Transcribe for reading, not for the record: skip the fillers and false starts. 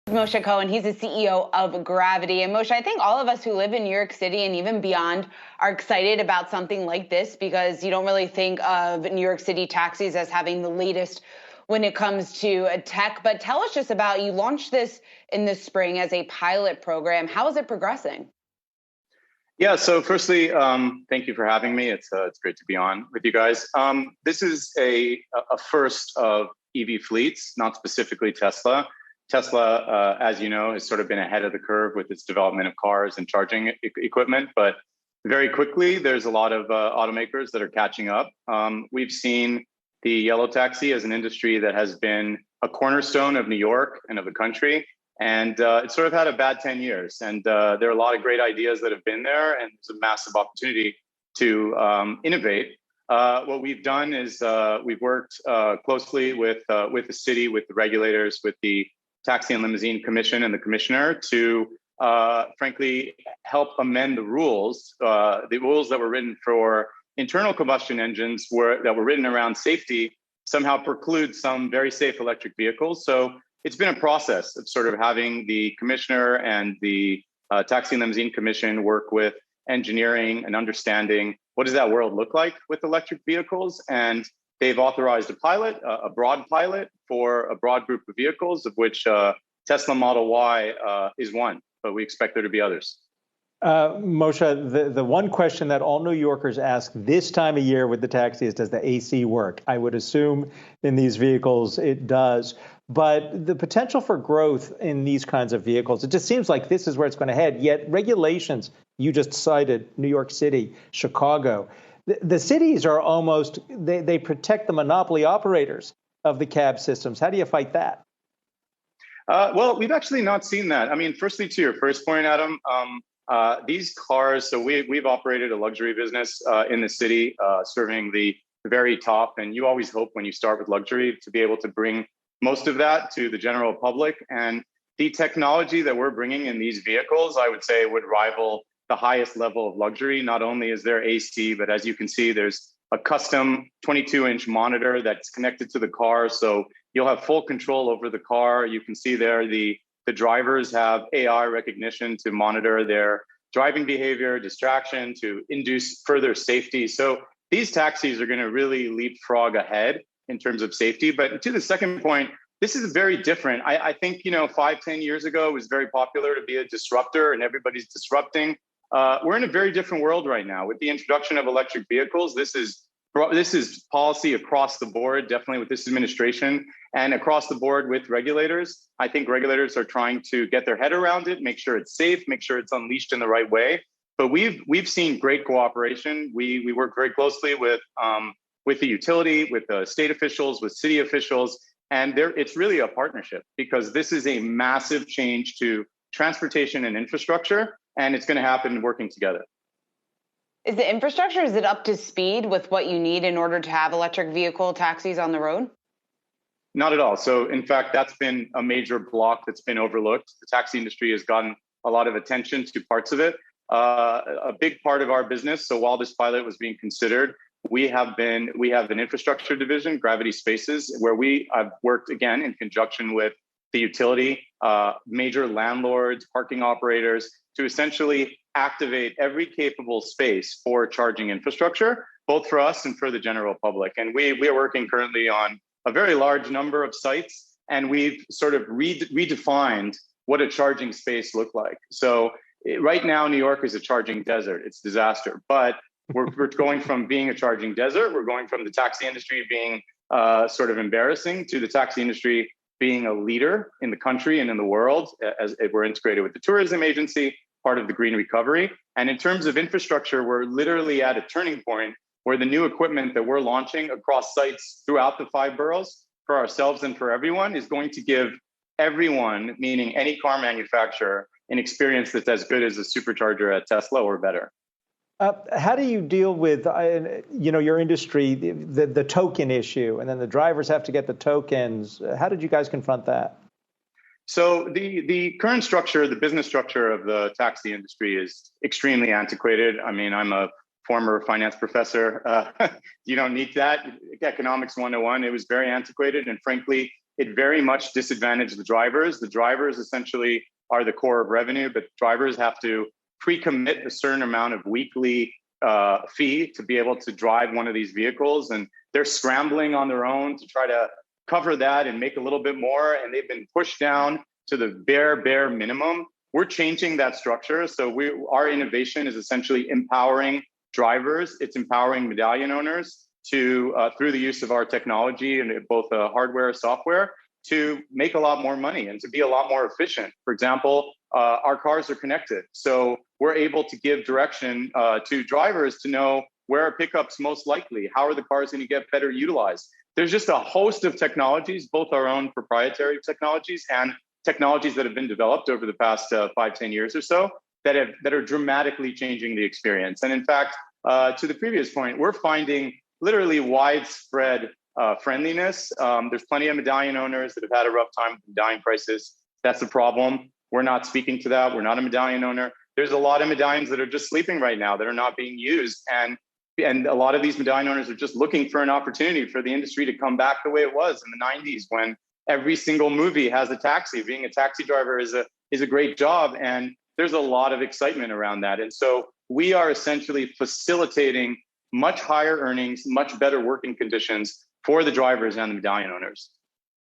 Moshe Cohen. He's the CEO of Gravity. And Moshe, I think all of us who live in New York City and even beyond are excited about something like this because you don't really think of New York City taxis as having the latest when it comes to tech. But tell us just about, you launched this in the spring as a pilot program. How is it progressing? Yeah, so firstly, thank you for having me. It's great to be on with you guys. This is a first of EV fleets, not specifically Tesla. Tesla, as you know, has sort of been ahead of the curve with its development of cars and charging equipment, but very quickly, there's a lot of automakers that are catching up. We've seen the yellow taxi as an industry that has been a cornerstone of New York and of the country. And it's sort of had a bad 10 years. And there are a lot of great ideas that have been there, and it's a massive opportunity to innovate. What we've done is we've worked closely with the city, with the regulators, with the Taxi and Limousine Commission and the commissioner to, frankly, help amend the rules. The rules that were written for internal combustion engines that were written around safety somehow preclude some very safe electric vehicles. So it's been a process of sort of having the commissioner and the Taxi and Limousine Commission work with engineering and understanding what does that world look like with electric vehicles. And they've authorized a pilot, a broad pilot for a broad group of vehicles, of which Tesla Model Y is one, but we expect there to be others. Moshe, the one question that all New Yorkers ask this time of year with the taxi is, does the AC work? I would assume in these vehicles it does. But the potential for growth in these kinds of vehicles, it just seems like this is where it's going to head. Yet regulations, you just cited New York City, Chicago, the cities are almost, they protect the monopoly operators of the cab systems. How do you fight that? Well, we've actually not seen that. I mean, firstly, to your first point, Adam, these cars, so we've operated a luxury business in the city, serving the very top. And you always hope when you start with luxury to be able to bring most of that to the general public. And the technology that we're bringing in these vehicles, I would say, would rival the highest level of luxury. Not only is there AC, but as you can see, there's a custom 22-inch monitor that's connected to the car. So you'll have full control over the car. You can see there the drivers have AI recognition to monitor their driving behavior, distraction, to induce further safety. So these taxis are going to really leapfrog ahead in terms of safety. But to the second point, this is very different. I think, 5-10 years ago, it was very popular to be a disruptor and everybody's disrupting. We're in a very different world right now. With the introduction of electric vehicles, this is policy across the board, definitely with this administration and across the board with regulators. I think regulators are trying to get their head around it, make sure it's safe, make sure it's unleashed in the right way. But we've seen great cooperation. We work very closely with the utility, with the state officials, with city officials. And it's really a partnership because this is a massive change to transportation and infrastructure, and it's going to happen working together. Is the infrastructure, is it up to speed with what you need in order to have electric vehicle taxis on the road? Not at all. So in fact, that's been a major block that's been overlooked. The taxi industry has gotten a lot of attention to parts of it. A big part of our business. So while this pilot was being considered, we have an infrastructure division, Gravity Spaces, where I've worked again in conjunction with the utility, major landlords, parking operators, to essentially activate every capable space for charging infrastructure, both for us and for the general public. And we are working currently on a very large number of sites, and we've sort of redefined what a charging space looked like. So right now, New York is a charging desert. It's a disaster. But we're going from being a charging desert, we're going from the taxi industry being sort of embarrassing to the taxi industry being a leader in the country and in the world, as we're integrated with the tourism agency, part of the green recovery. And in terms of infrastructure, we're literally at a turning point where the new equipment that we're launching across sites throughout the 5 boroughs for ourselves and for everyone is going to give everyone, meaning any car manufacturer, an experience that's as good as a supercharger at Tesla or better. How do you deal with, your industry, the token issue, and then the drivers have to get the tokens? How did you guys confront that? So the current structure, the business structure of the taxi industry is extremely antiquated. I mean, I'm a former finance professor. You don't need that. Economics 101, it was very antiquated. And frankly, it very much disadvantaged the drivers. The drivers essentially are the core of revenue, but drivers have to pre-commit a certain amount of weekly fee to be able to drive one of these vehicles. And they're scrambling on their own to try to cover that and make a little bit more. And they've been pushed down to the bare minimum. We're changing that structure. So our innovation is essentially empowering drivers. It's empowering medallion owners to, through the use of our technology and both hardware and software, to make a lot more money and to be a lot more efficient. For example, our cars are connected. So we're able to give direction to drivers to know where are pickups most likely, how are the cars going to get better utilized. There's just a host of technologies, both our own proprietary technologies and technologies that have been developed over the past 5-10 years or so that are dramatically changing the experience. And in fact, to the previous point, we're finding literally widespread friendliness. There's plenty of medallion owners that have had a rough time with medallion prices. That's the problem. We're not speaking to that. We're not a medallion owner. There's a lot of medallions that are just sleeping right now that are not being used. And a lot of these medallion owners are just looking for an opportunity for the industry to come back the way it was in the 90s when every single movie has a taxi. Being a taxi driver is a great job. And there's a lot of excitement around that. And so we are essentially facilitating much higher earnings, much better working conditions for the drivers and the medallion owners.